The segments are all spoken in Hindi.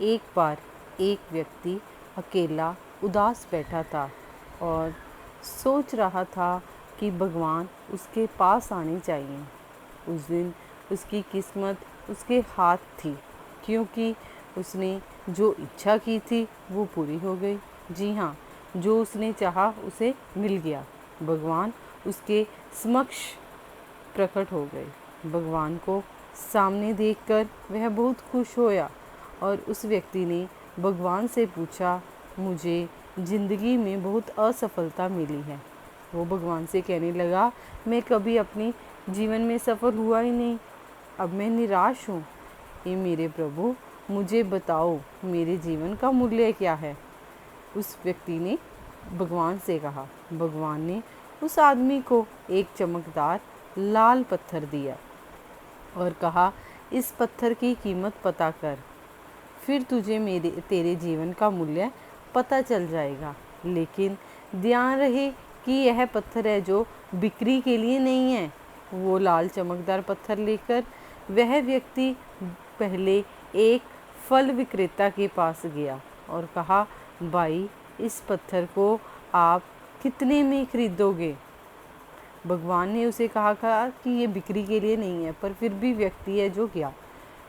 एक बार एक व्यक्ति अकेला उदास बैठा था और सोच रहा था कि भगवान उसके पास आने चाहिए। उस दिन उसकी किस्मत उसके हाथ थी, क्योंकि उसने जो इच्छा की थी वो पूरी हो गई। जी हाँ, जो उसने चाहा उसे मिल गया। भगवान उसके समक्ष प्रकट हो गए। भगवान को सामने देखकर वह बहुत खुश होया और उस व्यक्ति ने भगवान से पूछा, मुझे ज़िंदगी में बहुत असफलता मिली है। वो भगवान से कहने लगा, मैं कभी अपने जीवन में सफल हुआ ही नहीं, अब मैं निराश हूँ। ये मेरे प्रभु, मुझे बताओ मेरे जीवन का मूल्य क्या है। उस व्यक्ति ने भगवान से कहा। भगवान ने उस आदमी को एक चमकदार लाल पत्थर दिया और कहा, इस पत्थर की कीमत पता कर, फिर तुझे तेरे जीवन का मूल्य पता चल जाएगा। लेकिन ध्यान रहे कि यह पत्थर है जो बिक्री के लिए नहीं है। वो लाल चमकदार पत्थर लेकर वह व्यक्ति पहले एक फल विक्रेता के पास गया और कहा, भाई, इस पत्थर को आप कितने में खरीदोगे? भगवान ने उसे कहा कि ये बिक्री के लिए नहीं है, पर फिर भी व्यक्ति है जो गया।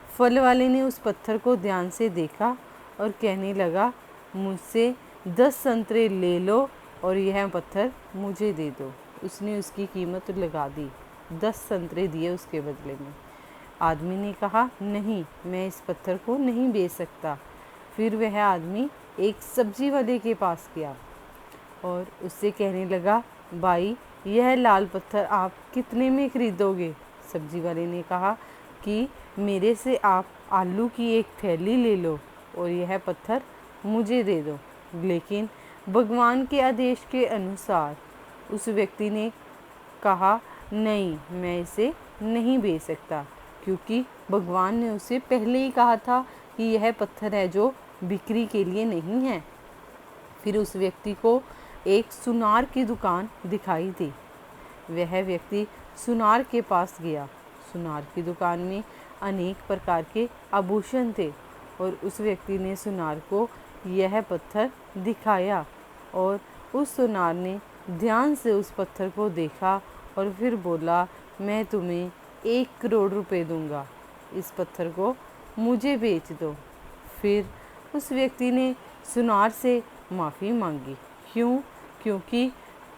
फल वाले ने उस पत्थर को ध्यान से देखा और कहने लगा, मुझसे 10 संतरे ले लो और यह पत्थर मुझे दे दो। उसने उसकी कीमत लगा दी, 10 संतरे दिए उसके बदले में। आदमी ने कहा, नहीं, मैं इस पत्थर को नहीं बेच सकता। फिर वह आदमी एक सब्जी वाले के पास गया और उससे कहने लगा, भाई, यह लाल पत्थर आप कितने में खरीदोगे? सब्जी वाले ने कहा कि मेरे से आप आलू की एक थैली ले लो और यह पत्थर मुझे दे दो। लेकिन भगवान के आदेश के अनुसार उस व्यक्ति ने कहा, नहीं, मैं इसे नहीं बेच सकता, क्योंकि भगवान ने उसे पहले ही कहा था कि यह पत्थर है जो बिक्री के लिए नहीं है। फिर उस व्यक्ति को एक सुनार की दुकान दिखाई दी। वह व्यक्ति सुनार के पास गया। सुनार की दुकान में अनेक प्रकार के आभूषण थे और उस व्यक्ति ने सुनार को यह पत्थर दिखाया और उस सुनार ने ध्यान से उस पत्थर को देखा और फिर बोला, मैं तुम्हें 1 करोड़ रुपए दूंगा, इस पत्थर को मुझे बेच दो। फिर उस व्यक्ति ने सुनार से माफ़ी मांगी। क्यों? क्योंकि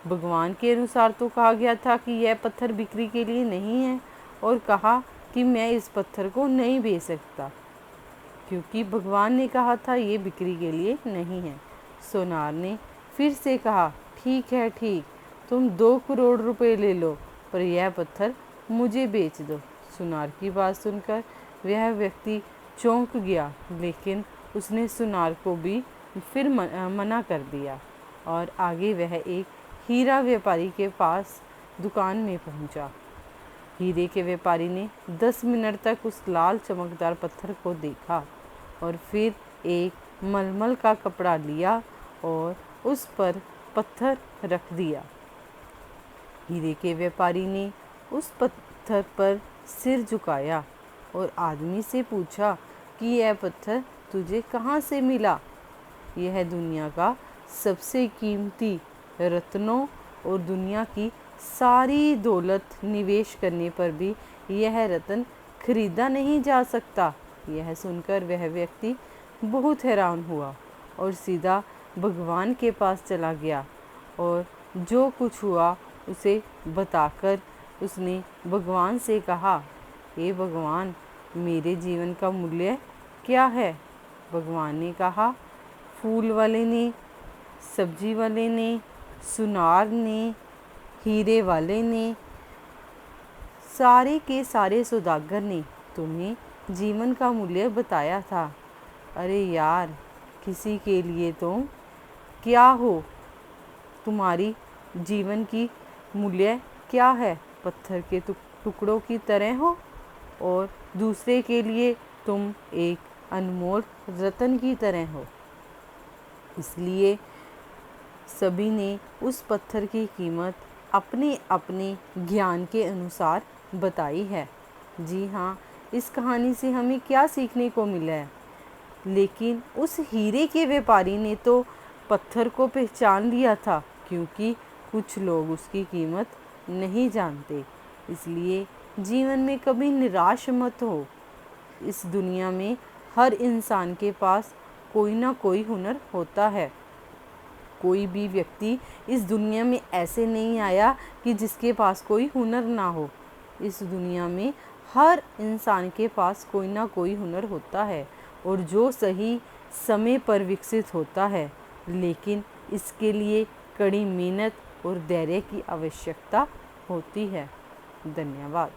भगवान के अनुसार तो कहा गया था कि यह पत्थर बिक्री के लिए नहीं है, और कहा कि मैं इस पत्थर को नहीं बेच सकता, क्योंकि भगवान ने कहा था ये बिक्री के लिए नहीं है। सोनार ने फिर से कहा, ठीक है, ठीक, तुम 2 करोड़ रुपए ले लो, पर यह पत्थर मुझे बेच दो। सुनार की बात सुनकर वह व्यक्ति चौंक गया, लेकिन उसने सुनार को भी फिर मना कर दिया और आगे वह एक हीरा व्यापारी के पास दुकान में पहुंचा। हीरे के व्यापारी ने 10 मिनट तक उस लाल चमकदार पत्थर को देखा और फिर एक मलमल का कपड़ा लिया और उस पर पत्थर रख दिया। हीरे के व्यापारी ने उस पत्थर पर सिर झुकाया और आदमी से पूछा कि यह पत्थर तुझे कहाँ से मिला? यह दुनिया का सबसे कीमती रत्नों और दुनिया की सारी दौलत निवेश करने पर भी यह रत्न खरीदा नहीं जा सकता। यह सुनकर वह व्यक्ति बहुत हैरान हुआ और सीधा भगवान के पास चला गया और जो कुछ हुआ उसे बताकर उसने भगवान से कहा, हे भगवान, मेरे जीवन का मूल्य क्या है? भगवान ने कहा, फूल वाले ने, सब्जी वाले ने, सुनार ने, हीरे वाले ने, सारे के सारे सौदागर ने तुम्हें जीवन का मूल्य बताया था। अरे यार, किसी के लिए तुम क्या हो? तुम्हारी जीवन की मूल्य क्या है? पत्थर के टुकड़ों की तरह हो और दूसरे के लिए तुम एक अनमोल रत्न की तरह हो। इसलिए सभी ने उस पत्थर की कीमत अपने अपने ज्ञान के अनुसार बताई है। जी हाँ, इस कहानी से हमें क्या सीखने को मिला है? लेकिन उस हीरे के व्यापारी ने तो पत्थर को पहचान लिया था, क्योंकि कुछ लोग उसकी कीमत नहीं जानते। इसलिए जीवन में कभी निराश मत हो। इस दुनिया में हर इंसान के पास कोई ना कोई हुनर होता है। कोई भी व्यक्ति इस दुनिया में ऐसे नहीं आया कि जिसके पास कोई हुनर ना हो। इस दुनिया में हर इंसान के पास कोई ना कोई हुनर होता है, और जो सही समय पर विकसित होता है, लेकिन इसके लिए कड़ी मेहनत और धैर्य की आवश्यकता होती है। धन्यवाद।